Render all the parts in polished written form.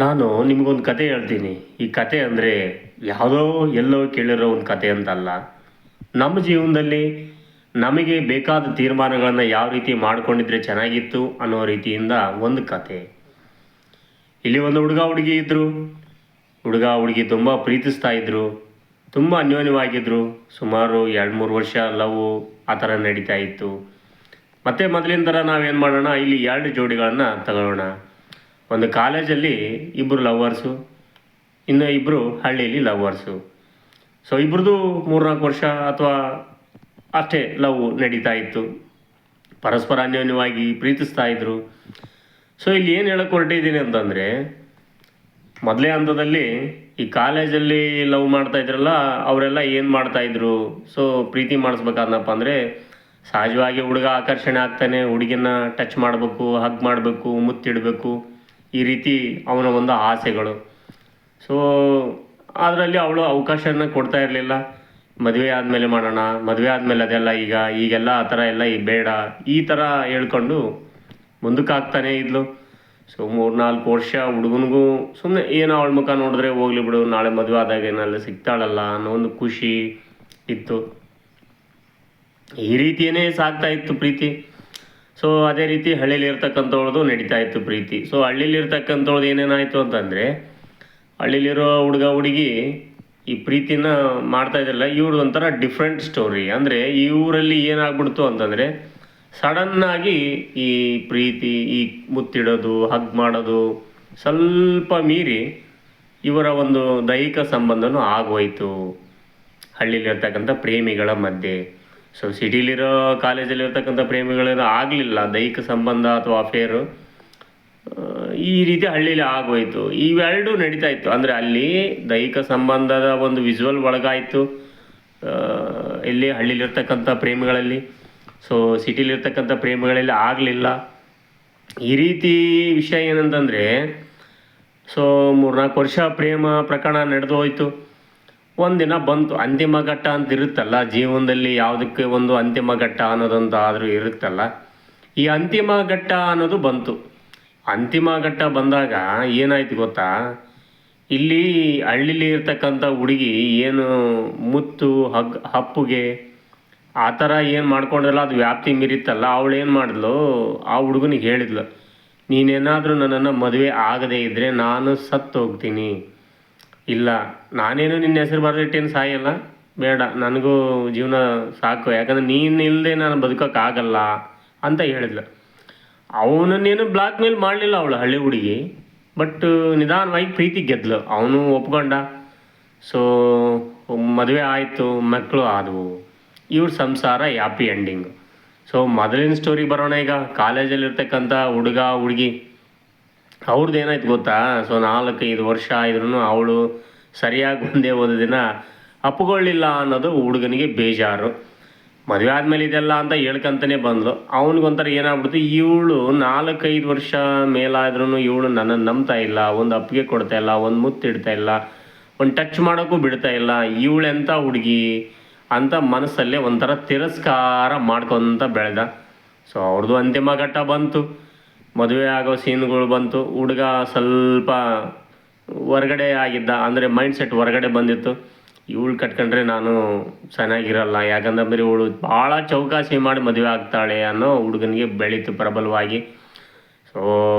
ನಾನು ನಿಮಗೊಂದು ಕತೆ ಹೇಳ್ತೀನಿ. ಈ ಕತೆ ಅಂದರೆ ಯಾವುದೋ ಎಲ್ಲೋ ಕೇಳಿರೋ ಒಂದು ಕತೆ ಅಂತಲ್ಲ. ನಮ್ಮ ಜೀವನದಲ್ಲಿ ನಮಗೆ ಬೇಕಾದ ತೀರ್ಮಾನಗಳನ್ನು ಯಾವ ರೀತಿ ಮಾಡ್ಕೊಂಡಿದ್ರೆ ಚೆನ್ನಾಗಿತ್ತು ಅನ್ನೋ ರೀತಿಯಿಂದ ಒಂದು ಕತೆ. ಇಲ್ಲಿ ಒಂದು ಹುಡುಗ ಹುಡುಗಿ ಇದ್ದರು. ಹುಡುಗ ಹುಡುಗಿ ತುಂಬ ಪ್ರೀತಿಸ್ತಾ ಇದ್ದರು, ತುಂಬ ಅನ್ಯೋನ್ಯವಾಗಿದ್ದರು. ಸುಮಾರು 2-3 ವರ್ಷ ಲವ್ ಆ ಥರ ನಡೀತಾ ಇತ್ತು. ಮತ್ತು ಮೊದಲಿನ ಥರ ನಾವೇನು ಮಾಡೋಣ, ಇಲ್ಲಿ 2 ಜೋಡಿಗಳನ್ನು ತಗೊಳ್ಳೋಣ. ಒಂದು ಕಾಲೇಜಲ್ಲಿ ಇಬ್ಬರು ಲವ್ವರ್ಸು, ಇನ್ನು ಇಬ್ಬರು ಹಳ್ಳಿಯಲ್ಲಿ ಲವ್ವರ್ಸು. ಸೊ ಇಬ್ಬರದು 3-4 ವರ್ಷ ಅಥವಾ ಅಷ್ಟೇ ಲವ್ ನಡೀತಾ ಇತ್ತು. ಪರಸ್ಪರ ಅನ್ಯೋನ್ಯವಾಗಿ ಪ್ರೀತಿಸ್ತಾ ಇದ್ದರು. ಸೊ ಇಲ್ಲಿ ಏನು ಹೇಳಕ್ಕೆ ಹೊರಟಿದ್ದೀನಿ ಅಂತಂದರೆ, ಮೊದಲೇ ಹಂತದಲ್ಲಿ ಈ ಕಾಲೇಜಲ್ಲಿ ಲವ್ ಮಾಡ್ತಾ ಇದ್ರಲ್ಲ, ಅವರೆಲ್ಲ ಏನು ಮಾಡ್ತಾಯಿದ್ರು, ಸೊ ಪ್ರೀತಿ ಮಾಡಿಸ್ಬೇಕಾದ್ನಪ್ಪ ಅಂದರೆ ಸಹಜವಾಗಿ ಹುಡುಗ ಆಕರ್ಷಣೆ ಆಗ್ತಾನೆ, ಹುಡುಗಿನ ಟಚ್ ಮಾಡಬೇಕು, ಹಗ್ ಮಾಡಬೇಕು, ಮುತ್ತಿಡಬೇಕು, ಈ ರೀತಿ ಅವನ ಒಂದು ಆಸೆಗಳು. ಸೊ ಅದರಲ್ಲಿ ಅವಳು ಅವಕಾಶನ ಕೊಡ್ತಾ ಇರಲಿಲ್ಲ. ಮದುವೆ ಆದಮೇಲೆ ಮಾಡೋಣ, ಮದುವೆ ಆದಮೇಲೆ ಅದೆಲ್ಲ ಈಗೆಲ್ಲ ಆ ಥರ ಎಲ್ಲ ಬೇಡ, ಈ ಥರ ಹೇಳ್ಕೊಂಡು ಮುಂದಕ್ಕೆ ಆಗ್ತಾನೇ ಇದ್ಲು. ಸೊ 3-4 ವರ್ಷ ಹುಡುಗನಿಗೂ ಸುಮ್ಮನೆ ಏನೋ ಅವಳ ಮುಖ ನೋಡಿದ್ರೆ ಹೋಗ್ಲಿ ಬಿಡು, ನಾಳೆ ಮದುವೆ ಆದಾಗ ಏನೆಲ್ಲ ಸಿಗ್ತಾಳಲ್ಲ ಅನ್ನೋ ಒಂದು ಖುಷಿ ಇತ್ತು. ಈ ರೀತಿಯೇ ಸಾಗ್ತಾ ಇತ್ತು ಪ್ರೀತಿ. ಸೊ ಅದೇ ರೀತಿ ಹಳ್ಳಿಲಿ ಇರ್ತಕ್ಕಂಥವ್ಳದು ನಡೀತಾ ಇತ್ತು ಪ್ರೀತಿ. ಸೊ ಹಳ್ಳಿಲಿ ಇರ್ತಕ್ಕಂಥವ್ಳದು ಏನೇನಾಯಿತು ಅಂತಂದರೆ, ಹಳ್ಳಿಲಿರೋ ಹುಡುಗ ಹುಡುಗಿ ಈ ಪ್ರೀತಿನ ಮಾಡ್ತಾ ಇದ್ರಲ್ಲ, ಇವ್ರದ್ದು ಒಂಥರ ಡಿಫ್ರೆಂಟ್ ಸ್ಟೋರಿ. ಅಂದರೆ ಈ ಊರಲ್ಲಿ ಏನಾಗ್ಬಿಡ್ತು ಅಂತಂದರೆ, ಸಡನ್ನಾಗಿ ಈ ಪ್ರೀತಿ, ಈ ಮುತ್ತಿಡೋದು, ಹಗ್ ಮಾಡೋದು ಸ್ವಲ್ಪ ಮೀರಿ ಇವರ ಒಂದು ದೈಹಿಕ ಸಂಬಂಧನೂ ಆಗೋಯ್ತು ಹಳ್ಳಿಲಿರ್ತಕ್ಕಂಥ ಪ್ರೇಮಿಗಳ ಮಧ್ಯೆ. ಸೊ ಸಿಟಿಲಿರೋ ಕಾಲೇಜಲ್ಲಿರ್ತಕ್ಕಂಥ ಪ್ರೇಮಿಗಳೇನೋ ಆಗಲಿಲ್ಲ ದೈಹಿಕ ಸಂಬಂಧ ಅಥವಾ ಅಫೇರು. ಈ ರೀತಿ ಹಳ್ಳಿಲಿ ಆಗೋಯ್ತು. ಇವೆರಡೂ ನಡೀತಾ ಇತ್ತು. ಅಂದರೆ ಅಲ್ಲಿ ದೈಹಿಕ ಸಂಬಂಧದ ಒಂದು ವಿಜುವಲ್ ಒಳಗಾಯಿತು ಇಲ್ಲಿ ಹಳ್ಳಿಲಿರ್ತಕ್ಕಂಥ ಪ್ರೇಮಿಗಳಲ್ಲಿ. ಸೊ ಸಿಟಿಲಿರ್ತಕ್ಕಂಥ ಪ್ರೇಮಿಗಳಲ್ಲಿ ಆಗಲಿಲ್ಲ. ಈ ರೀತಿ ವಿಷಯ ಏನಂತಂದರೆ, ಸೊ 3-4 ವರ್ಷ ಪ್ರೇಮ ಪ್ರಕರಣ ನಡೆದು ಹೋಯಿತು. ಒಂದಿನ ಬಂತು ಅಂತಿಮ ಘಟ್ಟ ಅಂತ ಇರುತ್ತಲ್ಲ ಜೀವನದಲ್ಲಿ, ಯಾವುದಕ್ಕೆ ಒಂದು ಅಂತಿಮ ಘಟ್ಟ ಅನ್ನೋದಂತ ಆದರೂ ಇರುತ್ತಲ್ಲ. ಈ ಅಂತಿಮ ಘಟ್ಟ ಅನ್ನೋದು ಬಂತು. ಅಂತಿಮ ಘಟ್ಟ ಬಂದಾಗ ಏನಾಯ್ತು ಗೊತ್ತಾ, ಇಲ್ಲಿ ಹಳ್ಳಿಲಿ ಇರ್ತಕ್ಕಂಥ ಹುಡುಗಿ ಏನು ಮುತ್ತು ಹಪ್ಪುಗೆ ಆ ಥರ ಏನು ಮಾಡ್ಕೊಂಡ್ರಲ್ಲ, ಅದು ವ್ಯಾಪ್ತಿ ಮೀರಿತ್ತಲ್ಲ. ಅವಳು ಏನು ಮಾಡಿದ್ಲು, ಆ ಹುಡುಗನಿಗೆ ಹೇಳಿದ್ಲು, ನೀನೇನಾದರೂ ನನ್ನನ್ನು ಮದುವೆ ಆಗದೇ ಇದ್ದರೆ ನಾನು ಸತ್ತು ಹೋಗ್ತೀನಿ. ಇಲ್ಲ, ನಾನೇನು ನಿನ್ನ ಹೆಸರು ಬರೆದಿಟ್ಟೇನು ಸಾಯಲ್ಲ, ಬೇಡ, ನನಗೂ ಜೀವನ ಸಾಕು, ಯಾಕಂದರೆ ನೀನು ಇಲ್ಲದೆ ನಾನು ಬದುಕೋಕ್ಕಾಗಲ್ಲ ಅಂತ ಹೇಳಿದ್ಲು. ಅವನನ್ನೇನು ಬ್ಲಾಕ್ ಮೇಲ್ ಮಾಡಲಿಲ್ಲ ಅವಳು ಹಳ್ಳಿ ಹುಡುಗಿ. ಬಟ್ ನಿಧಾನವಾಗಿ ಪ್ರೀತಿ ಗೆದ್ಲು. ಅವನು ಒಪ್ಕೊಂಡ. ಸೊ ಮದುವೆ ಆಯಿತು, ಮಕ್ಕಳು ಆದವು. ಇವ್ರ ಸಂಸಾರ ಹ್ಯಾಪಿ ಎಂಡಿಂಗು. ಸೊ ಮೊದಲಿನ ಸ್ಟೋರಿ ಬರೋಣ. ಈಗ ಕಾಲೇಜಲ್ಲಿರ್ತಕ್ಕಂಥ ಹುಡುಗ ಹುಡುಗಿ ಅವ್ರದ್ದು ಏನಾಯ್ತು ಗೊತ್ತಾ, ಸೊ 4-5 ವರ್ಷ ಆದ್ರೂ ಅವಳು ಸರಿಯಾಗಿ ಒಂದೇ ಒಂದು ದಿನ ಅಪ್ಪುಕೊಳ್ಳಿಲ್ಲ ಅನ್ನೋದು ಹುಡುಗನಿಗೆ ಬೇಜಾರು. ಮದುವೆ ಆದಮೇಲೆ ಇದೆಲ್ಲ ಅಂತ ಹೇಳ್ಕೊಂತಾನೆ ಬಂದ್ಲು. ಅವನಿಗೊಂಥರ ಏನಾಗ್ಬಿಡ್ತು, ಇವಳು 4-5 ವರ್ಷ ಮೇಲಾದ್ರೂ ಇವಳು ನನ್ನನ್ನು ನಂಬ್ತಾ ಇಲ್ಲ, ಒಂದು ಅಪ್ಪಿಗೆ ಕೊಡ್ತಾ ಇಲ್ಲ, ಒಂದು ಮುತ್ತಿಡ್ತಾ ಇಲ್ಲ, ಒಂದು ಟಚ್ ಮಾಡೋಕ್ಕೂ ಬಿಡ್ತಾ ಇಲ್ಲ, ಇವಳೆಂಥ ಹುಡುಗಿ ಅಂತ ಮನಸ್ಸಲ್ಲೇ ಒಂಥರ ತಿರಸ್ಕಾರ ಮಾಡ್ಕೊತ ಬೆಳೆದ. ಸೊ ಅವ್ರದ್ದು ಅಂತಿಮ ಘಟ್ಟ ಬಂತು, ಮದುವೆ ಆಗೋ ಸೀನ್ಗಳು ಬಂತು. ಹುಡುಗ ಸ್ವಲ್ಪ ಹೊರಗಡೆ ಆಗಿದ್ದ, ಅಂದರೆ ಮೈಂಡ್ ಸೆಟ್ ಹೊರಗಡೆ ಬಂದಿತ್ತು. ಇವಳು ಕಟ್ಕೊಂಡ್ರೆ ನಾನು ಚೆನ್ನಾಗಿರಲ್ಲ, ಯಾಕಂದ್ರೆ ಇವಳು ಭಾಳ ಚೌಕಾಸಿ ಮಾಡಿ ಮದುವೆ ಆಗ್ತಾಳೆ ಅನ್ನೋ ಹುಡುಗನಿಗೆ ಬೆಳೀತು ಪ್ರಬಲವಾಗಿ. ಸೊ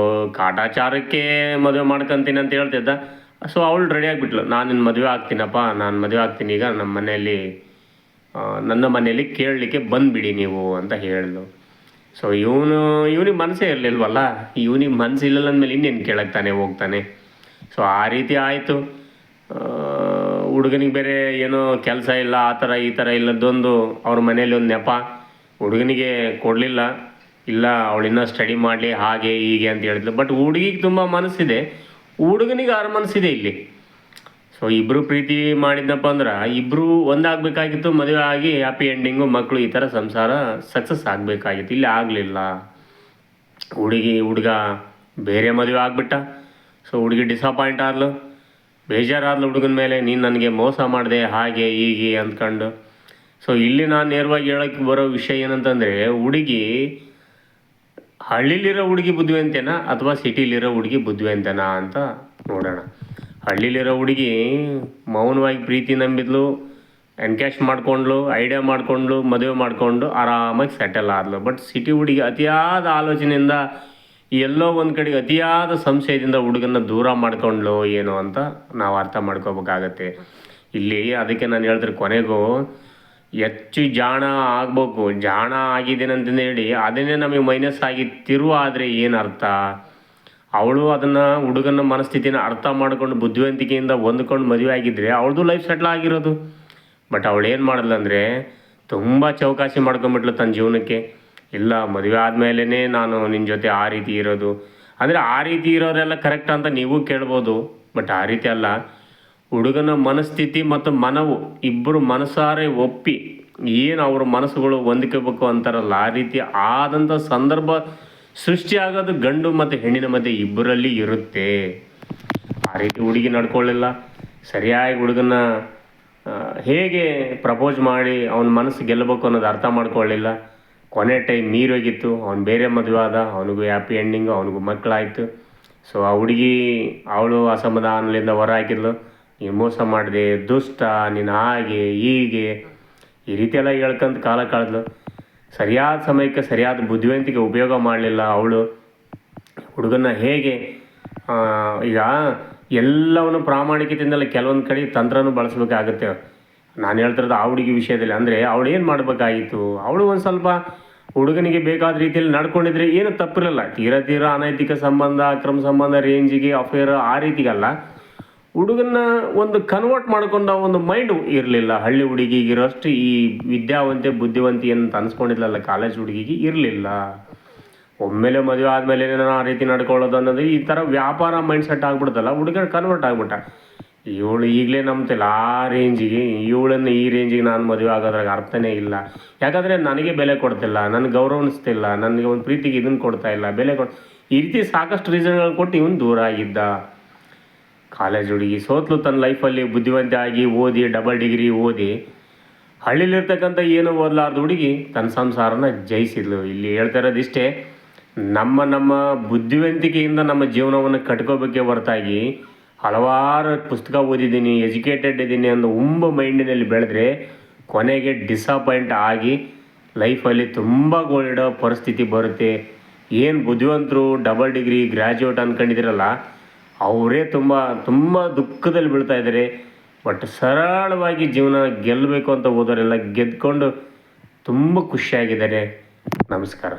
ಕಾಟಾಚಾರಕ್ಕೆ ಮದುವೆ ಮಾಡ್ಕೊತೀನಿ ಅಂತ ಹೇಳ್ತಿದ್ದ. ಸೊ ಅವಳು ರೆಡಿ ಆಗಿಬಿಟ್ಲು, ನಾನು ನಿನ್ನ ಮದುವೆ ಆಗ್ತೀನಪ್ಪ, ನಾನು ಮದುವೆ ಆಗ್ತೀನಿ, ಈಗ ನನ್ನ ಮನೆಯಲ್ಲಿ ಕೇಳಲಿಕ್ಕೆ ಬಂದುಬಿಡಿ ನೀವು ಅಂತ ಹೇಳಿದ್ಲು. ಸೊ ಇವನಿಗೆ ಮನಸ್ಸೇ ಇರಲಿಲ್ವಲ್ಲ, ಇವನಿಗೆ ಮನಸ್ಸಿಲ್ಲ ಅಂದಮೇಲೆ ಇನ್ನೇನು ಕೇಳಕ್ಕೆ ತಾನೇ ಹೋಗ್ತಾನೆ. ಸೊ ಆ ರೀತಿ ಆಯಿತು. ಹುಡುಗನಿಗೆ ಬೇರೆ ಏನೋ ಕೆಲಸ ಇಲ್ಲ, ಆ ಥರ ಈ ಥರ ಇಲ್ಲದೊಂದು ಅವ್ರ ಮನೇಲಿ ಒಂದು ನೆಪ. ಹುಡುಗನಿಗೆ ಕೊಡಲಿಲ್ಲ, ಇಲ್ಲ ಅವಳಿನ್ನ ಸ್ಟಡಿ ಮಾಡಲಿ ಹಾಗೆ ಹೀಗೆ ಅಂತ ಹೇಳಿದ್ಲು. ಬಟ್ ಹುಡುಗಿಗೆ ತುಂಬ ಮನಸ್ಸಿದೆ, ಹುಡುಗನಿಗೆ ಆರು ಮನಸ್ಸಿದೆ ಇಲ್ಲಿ. ಸೊ ಇಬ್ಬರು ಪ್ರೀತಿ ಮಾಡಿದ್ನಪ್ಪ ಅಂದ್ರೆ ಇಬ್ಬರು ಒಂದಾಗಬೇಕಾಗಿತ್ತು, ಮದುವೆ ಆಗಿ ಹ್ಯಾಪಿ ಎಂಡಿಂಗು, ಮಕ್ಕಳು, ಈ ಥರ ಸಂಸಾರ ಸಕ್ಸಸ್ ಆಗಬೇಕಾಗಿತ್ತು. ಇಲ್ಲಿ ಆಗಲಿಲ್ಲ. ಹುಡುಗ ಬೇರೆ ಮದುವೆ ಆಗಿಬಿಟ್ಟ. ಸೊ ಹುಡುಗಿ ಡಿಸಪಾಯಿಂಟ್ ಆದ್ಲು, ಬೇಜಾರಾದ್ಲು ಹುಡುಗನ ಮೇಲೆ, ನೀನು ನನಗೆ ಮೋಸ ಮಾಡಿದೆ ಹಾಗೆ ಹೀಗೆ ಅಂದ್ಕೊಂಡು. ಸೊ ಇಲ್ಲಿ ನಾನು ನೇರವಾಗಿ ಹೇಳೋಕ್ಕೆ ಬರೋ ವಿಷಯ ಏನಂತಂದರೆ, ಹುಡುಗಿ ಹಳ್ಳಿಲಿರೋ ಹುಡುಗಿ ಬುದ್ಧಿವಂತೇನಾ ಅಥವಾ ಸಿಟಿಲಿರೋ ಹುಡುಗಿ ಬುದ್ಧಿವಂತೇನಾ ಅಂತ ನೋಡೋಣ. ಹಳ್ಳಿಲಿರೋ ಹುಡುಗಿ ಮೌನವಾಗಿ ಪ್ರೀತಿ ನಂಬಿದ್ಲು, ಎನ್ಕ್ಯಾಶ್ ಮಾಡ್ಕೊಂಡ್ಳು, ಐಡಿಯಾ ಮಾಡ್ಕೊಂಡ್ಳು, ಮದುವೆ ಮಾಡಿಕೊಂಡು ಆರಾಮಾಗಿ ಸೆಟಲ್ ಆದ್ಲು. ಬಟ್ ಸಿಟಿ ಹುಡುಗಿ ಅತಿಯಾದ ಆಲೋಚನೆಯಿಂದ ಎಲ್ಲೋ ಒಂದು ಕಡೆಗೆ ಅತಿಯಾದ ಸಂಶಯದಿಂದ ಹುಡುಗನ್ನ ದೂರ ಮಾಡ್ಕೊಂಡ್ಲು ಏನೋ ಅಂತ ನಾವು ಅರ್ಥ ಮಾಡ್ಕೋಬೇಕಾಗತ್ತೆ ಇಲ್ಲಿ. ಅದಕ್ಕೆ ನಾನು ಹೇಳಿದ್ರೆ ಕೊನೆಗೂ ಹೆಚ್ಚು ಜಾಣ ಆಗ್ಬೇಕು. ಜಾಣ ಆಗಿದ್ದೇನೆ ಅಂತಂದು ಹೇಳಿ ಅದನ್ನೇ ನಮಗೆ ಮೈನಸ್ ಆಗಿ ತಿರುವ ಆದರೆ ಏನು ಅರ್ಥ? ಅವಳು ಅದನ್ನು ಹುಡುಗನ ಮನಸ್ಥಿತಿನ ಅರ್ಥ ಮಾಡಿಕೊಂಡು ಬುದ್ಧಿವಂತಿಕೆಯಿಂದ ಹೊಂದ್ಕೊಂಡು ಮದುವೆ ಆಗಿದ್ದರೆ ಅವಳದು ಲೈಫ್ ಸೆಟ್ಲ್ ಆಗಿರೋದು. ಬಟ್ ಅವಳು ಏನು ಮಾಡಿದ್ಲು ಅಂದರೆ ತುಂಬ ಚೌಕಾಸಿ ಮಾಡ್ಕೊಂಬಿಟ್ಲು ತನ್ನ ಜೀವನಕ್ಕೆ. ಇಲ್ಲ, ಮದುವೆ ಆದಮೇಲೆ ನಾನು ನಿನ್ನ ಜೊತೆ ಆ ರೀತಿ ಇರೋದು ಅಂದರೆ ಆ ರೀತಿ ಇರೋರೆಲ್ಲ ಕರೆಕ್ಟ್ ಅಂತ ನೀವು ಕೇಳ್ಬೋದು. ಬಟ್ ಆ ರೀತಿ ಅಲ್ಲ. ಹುಡುಗನ ಮನಸ್ಥಿತಿ ಮತ್ತು ಮನವು ಇಬ್ಬರು ಮನಸಾರೆ ಒಪ್ಪಿ ಏನು ಅವ್ರ ಮನಸ್ಸುಗಳು ಹೊಂದ್ಕೋಬೇಕು ಅಂತಾರಲ್ಲ, ಆ ರೀತಿ ಆದಂಥ ಸಂದರ್ಭ ಸೃಷ್ಟಿಯಾಗೋದು ಗಂಡು ಮತ್ತು ಹೆಣ್ಣಿನ ಮಧ್ಯೆ ಇಬ್ಬರಲ್ಲಿ ಇರುತ್ತೆ. ಆ ರೀತಿ ಹುಡುಗಿ ನಡ್ಕೊಳ್ಳಿಲ್ಲ. ಸರಿಯಾಗಿ ಹುಡುಗನ ಹೇಗೆ ಪ್ರಪೋಸ್ ಮಾಡಿ ಅವನ ಮನಸ್ಸು ಗೆಲ್ಲಬೇಕು ಅನ್ನೋದು ಅರ್ಥ ಮಾಡ್ಕೊಳ್ಳಿಲ್ಲ. ಕೊನೆ ಟೈಮ್ ಮೀರೋಗಿತ್ತು. ಅವ್ನು ಬೇರೆ ಮದುವೆ ಆದ, ಅವನಿಗೂ ಹ್ಯಾಪಿ ಎಂಡಿಂಗು, ಅವನಿಗೂ ಮಕ್ಕಳಾಯಿತು. ಸೊ ಆ ಹುಡುಗಿ ಅವಳು ಅಸಮಾಧಾನದಿಂದ ಹೊರ ಹಾಕಿದ್ಲು. ನೀನು ಮೋಸ ಮಾಡಿದೆ, ದುಷ್ಟ, ನೀನು ಹಾಗೆ ಹೀಗೆ ಈ ರೀತಿ ಎಲ್ಲ ಹೇಳ್ಕೊಂತ ಕಾಲ ಕಳೆದ್ಲು. ಸರಿಯಾದ ಸಮಯಕ್ಕೆ ಸರಿಯಾದ ಬುದ್ಧಿವಂತಿಕೆ ಉಪಯೋಗ ಮಾಡಲಿಲ್ಲ ಅವಳು. ಹುಡುಗನ್ನ ಹೇಗೆ ಈಗ ಎಲ್ಲವನ್ನು ಪ್ರಾಮಾಣಿಕತೆಯಿಂದಲೇ ಕೆಲವೊಂದು ಕಡೆ ತಂತ್ರನೂ ಬಳಸಬೇಕಾಗುತ್ತೆ. ನಾನು ಹೇಳ್ತಿರೋದು ಆ ಹುಡುಗಿ ವಿಷಯದಲ್ಲಿ. ಅಂದರೆ ಅವಳು ಏನು ಮಾಡಬೇಕಾಗಿತ್ತು? ಅವಳು ಒಂದು ಸ್ವಲ್ಪ ಹುಡುಗನಿಗೆ ಬೇಕಾದ ರೀತಿಯಲ್ಲಿ ನಡ್ಕೊಂಡಿದ್ರೆ ಏನು ತಪ್ಪಿರಲ್ಲ. ತೀರಾ ಅನೈತಿಕ ಸಂಬಂಧ, ಅಕ್ರಮ ಸಂಬಂಧ ರೇಂಜಿಗೆ ಅಫೇರ್ ಆ ರೀತಿಗಲ್ಲ. ಹುಡುಗನ್ನ ಒಂದು ಕನ್ವರ್ಟ್ ಮಾಡ್ಕೊಂಡ ಒಂದು ಮೈಂಡ್ ಇರಲಿಲ್ಲ. ಹಳ್ಳಿ ಹುಡುಗಿಗಿರೋಷ್ಟು ಈ ವಿದ್ಯಾವಂತೆ ಬುದ್ಧಿವಂತಿ ಅಂತ ಅನ್ಸ್ಕೊಂಡಿದ್ಲಲ್ಲ ಕಾಲೇಜ್ ಹುಡುಗಿಗೆ ಇರಲಿಲ್ಲ. ಒಮ್ಮೆಲೆ ಮದುವೆ ಆದಮೇಲೆ ಆ ರೀತಿ ನಡ್ಕೊಳ್ಳೋದು ಅನ್ನೋದು ಈ ಥರ ವ್ಯಾಪಾರ ಮೈಂಡ್ ಸೆಟ್ ಆಗ್ಬಿಡ್ತಲ್ಲ, ಹುಡುಗನ ಕನ್ವರ್ಟ್ ಆಗ್ಬಿಟ್ಟ. ಇವಳು ಈಗಲೇ ನಂಬ್ತಿಲ್ಲ ಆ ರೇಂಜಿಗೆ, ಇವಳನ್ನು ಈ ರೇಂಜಿಗೆ ನಾನು ಮದುವೆ ಆಗೋದ್ರಾಗ ಅರ್ಥನೇ ಇಲ್ಲ. ಯಾಕಂದರೆ ನನಗೆ ಬೆಲೆ ಕೊಡ್ತಿಲ್ಲ, ನನಗೆ ಗೌರವಿಸ್ತಿಲ್ಲ, ನನಗೆ ಒಂದು ಪ್ರೀತಿಗೆ ಇದನ್ನು ಕೊಡ್ತಾ ಇಲ್ಲ, ಬೆಲೆ ಈ ರೀತಿ ಸಾಕಷ್ಟು ರೀಸನ್ಗಳನ್ನ ಕೊಟ್ಟು ಇವನು ದೂರ ಆಗಿದ್ದ. ಕಾಲೇಜ್ ಹುಡುಗಿ ಸೋತ್ಲು ತನ್ನ ಲೈಫಲ್ಲಿ. ಬುದ್ಧಿವಂತೆ ಆಗಿ ಓದಿ, ಡಬಲ್ ಡಿಗ್ರಿ ಓದಿ, ಹಳ್ಳಿಲಿರ್ತಕ್ಕಂಥ ಏನೂ ಓದಲಾರ್ದ ಹುಡುಗಿ ತನ್ನ ಸಂಸಾರನ ಜಯಿಸಿದ್ಲು. ಇಲ್ಲಿ ಹೇಳ್ತಾ ಇರೋದು ಇಷ್ಟೇ, ನಮ್ಮ ಬುದ್ಧಿವಂತಿಕೆಯಿಂದ ನಮ್ಮ ಜೀವನವನ್ನು ಕಟ್ಕೋಬೇಕೇ ಹೊರತಾಗಿ ಹಲವಾರು ಪುಸ್ತಕ ಓದಿದ್ದೀನಿ, ಎಜುಕೇಟೆಡ್ ಇದ್ದೀನಿ ಅನ್ನೋ ಮೈಂಡಿನಲ್ಲಿ ಬೆಳೆದ್ರೆ ಕೊನೆಗೆ ಡಿಸಪಾಯಿಂಟ್ ಆಗಿ ಲೈಫಲ್ಲಿ ತುಂಬ ಗೋಳಿಡೋ ಪರಿಸ್ಥಿತಿ ಬರುತ್ತೆ. ಏನು ಬುದ್ಧಿವಂತರು ಡಬಲ್ ಡಿಗ್ರಿ ಗ್ರ್ಯಾಜುಯೇಟ್ ಅಂದ್ಕೊಂಡಿದ್ದೀರಲ್ಲ, ಅವರೇ ತುಂಬ ದುಃಖದಲ್ಲಿ ಬೀಳ್ತಾ ಇದ್ದಾರೆ. ಬಟ್ ಸರಳವಾಗಿ ಜೀವನ ಗೆಲ್ಲಬೇಕು ಅಂತ ಹೋದವರೆಲ್ಲ ಗೆದ್ಕೊಂಡು ತುಂಬ ಖುಷಿಯಾಗಿದ್ದಾರೆ. ನಮಸ್ಕಾರ.